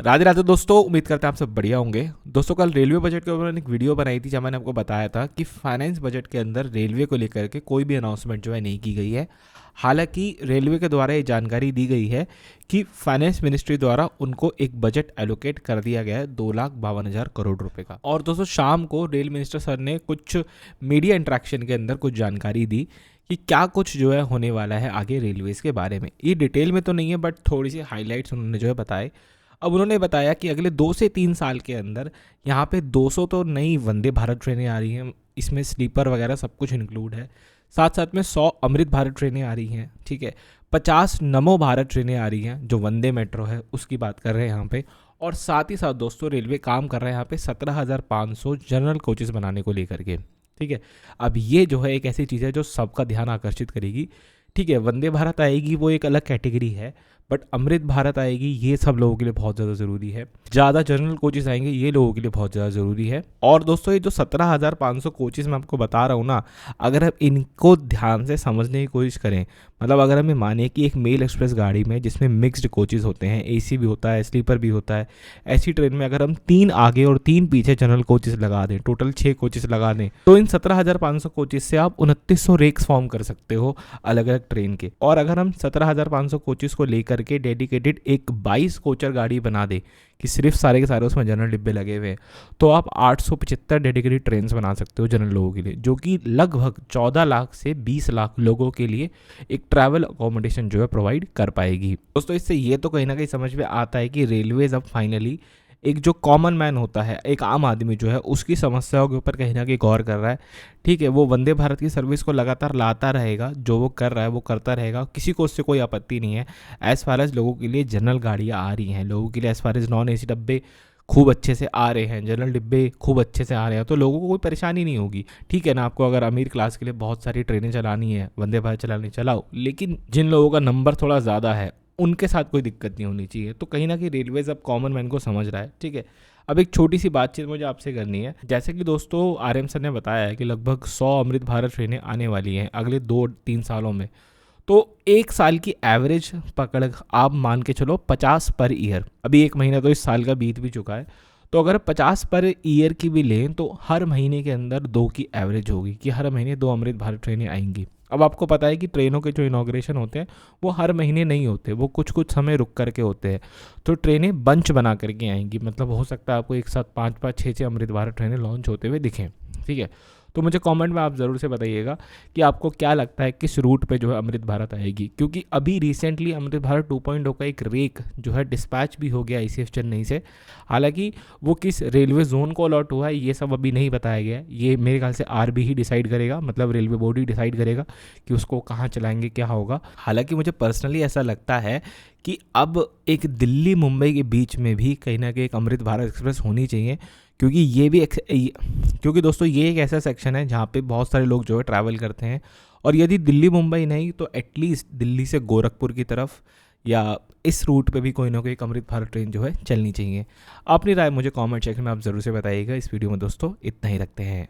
राधे राधे दोस्तों, उम्मीद करते हैं आप सब बढ़िया होंगे। दोस्तों कल रेलवे बजट के ऊपर मैंने एक वीडियो बनाई थी जहाँ मैंने आपको बताया था कि फाइनेंस बजट के अंदर रेलवे को लेकर के कोई भी अनाउंसमेंट जो है नहीं की गई है। हालांकि रेलवे के द्वारा ये जानकारी दी गई है कि फाइनेंस मिनिस्ट्री द्वारा उनको एक बजट एलोकेट कर दिया गया है 2,52,000 करोड़ रुपए का। और दोस्तों शाम को रेल मिनिस्टर सर ने कुछ मीडिया इंटरेक्शन के अंदर कुछ जानकारी दी कि क्या कुछ जो है होने वाला है आगे रेलवेज़ के बारे में। ये डिटेल में तो नहीं है बट थोड़ी सी हाईलाइट्स उन्होंने जो है बताए। अब उन्होंने बताया कि अगले 2 से 3 साल के अंदर यहाँ पे 200 तो नई वंदे भारत ट्रेनें आ रही हैं, इसमें स्लीपर वगैरह सब कुछ इंक्लूड है। साथ साथ में 100 अमृत भारत ट्रेनें आ रही हैं, ठीक है। 50 नमो भारत ट्रेनें आ रही हैं जो वंदे मेट्रो है उसकी बात कर रहे हैं यहाँ पे। और साथ ही साथ दोस्तों रेलवे काम कर रहा है यहाँ पे 17,500 जनरल कोचेस बनाने को लेकर के, ठीक है। अब ये जो है एक ऐसी चीज़ है जो सबका ध्यान आकर्षित करेगी, ठीक है। वंदे भारत आएगी वो एक अलग कैटेगरी है, बट अमृत भारत आएगी ये सब लोगों के लिए बहुत ज़्यादा ज़रूरी है। ज़्यादा जनरल कोचेस आएंगे ये लोगों के लिए बहुत ज़्यादा ज़रूरी है। और दोस्तों ये जो 17,500 कोचेस मैं आपको बता रहा हूँ ना, अगर हम इनको ध्यान से समझने की कोशिश करें, मतलब अगर हमें माने कि एक मेल एक्सप्रेस गाड़ी में जिसमें मिक्स्ड कोचेस होते हैं, एसी भी होता है, स्लीपर भी होता है, ऐसी ट्रेन में अगर हम 3 आगे और 3 पीछे जनरल कोचेस लगा दें, टोटल 6 कोचेस लगा दें, तो इन 17,500 कोचेस से आप 2900 रेक्स फॉर्म कर सकते हो अलग अलग ट्रेन के। और अगर हम 17,500 कोचेस को लेकर के डेडिकेटेड एक 22 कोचर गाड़ी बना दे कि सिर्फ सारे के सारे उसमें जनरल डिब्बे लगे हुए हैं, तो आप 875 डेडिकेटेड ट्रेन बना सकते हो जनरल लोगों के लिए, जो कि लगभग 14 लाख से 20 लाख लोगों के लिए एक ट्रैवल अकोमोडेशन जो है प्रोवाइड कर पाएगी। दोस्तों इससे ये तो कहीं ना कहीं समझ में आता है कि रेलवेज अब फाइनली एक जो कॉमन मैन होता है, एक आम आदमी जो है, उसकी समस्याओं के ऊपर कहीं ना कहीं गौर कर रहा है, ठीक है। वो वंदे भारत की सर्विस को लगातार लाता रहेगा, जो वो कर रहा है वो करता रहेगा, किसी को उससे कोई आपत्ति नहीं है। एज़ फार एज लोगों के लिए जनरल गाड़ियाँ आ रही हैं, लोगों के लिए as far as non AC डब्बे खूब अच्छे से आ रहे हैं, जनरल डिब्बे खूब अच्छे से आ रहे हैं, तो लोगों को कोई परेशानी नहीं होगी, ठीक है ना। आपको अगर अमीर क्लास के लिए बहुत सारी ट्रेनें चलानी है, वंदे भारत चलानी चलाओ, लेकिन जिन लोगों का नंबर थोड़ा ज़्यादा है उनके साथ कोई दिक्कत नहीं होनी चाहिए। तो कहीं ना कहीं रेलवेज अब कॉमन मैन को समझ रहा है, ठीक है। अब एक छोटी सी बातचीत मुझे आपसे करनी है। जैसे कि दोस्तों आरएम सर ने बताया है कि लगभग 100 अमृत भारत ट्रेनें आने वाली हैं अगले 2-3 सालों में। तो एक साल की एवरेज पकड़ आप मान के चलो 50 पर ईयर। अभी एक महीना तो इस साल का बीत भी चुका है, तो अगर 50 पर ईयर की भी लें तो हर महीने के अंदर 2 की एवरेज होगी कि हर महीने 2 अमृत भारत ट्रेनें आएंगी। अब आपको पता है कि ट्रेनों के जो इनॉग्रेशन होते हैं वो हर महीने नहीं होते, वो कुछ कुछ समय रुक करके होते हैं। तो ट्रेनें बंच बना करके आएंगी, मतलब हो सकता है आपको एक साथ 5-5, 6-6 अमृत भारत ट्रेनें लॉन्च होते हुए दिखें, ठीक है। तो मुझे कमेंट में आप ज़रूर से बताइएगा कि आपको क्या लगता है किस रूट पे जो है अमृत भारत आएगी, क्योंकि अभी रिसेंटली अमृत भारत 2.0 का एक रेक जो है डिस्पैच भी हो गया आईसीएफ चेन्नई से। हालांकि वो किस रेलवे जोन को अलॉट हुआ है ये सब अभी नहीं बताया गया है, ये मेरे ख्याल से आरबी ही डिसाइड करेगा, मतलब रेलवे बोर्ड ही डिसाइड करेगा कि उसको कहाँ चलाएंगे, क्या होगा। हालांकि मुझे पर्सनली ऐसा लगता है कि अब एक दिल्ली मुंबई के बीच में भी कहीं ना कहीं एक अमृत भारत एक्सप्रेस होनी चाहिए, क्योंकि ये भी क्योंकि दोस्तों ये एक ऐसा सेक्शन है जहाँ पे बहुत सारे लोग जो है ट्रैवल करते हैं, और यदि दिल्ली मुंबई नहीं तो एटलीस्ट दिल्ली से गोरखपुर की तरफ या इस रूट पे भी कोई ना कोई एक अमृत भारत ट्रेन जो है चलनी चाहिए। अपनी राय मुझे कमेंट सेक्शन में आप ज़रूर से बताइएगा। इस वीडियो में दोस्तों इतना ही रखते हैं।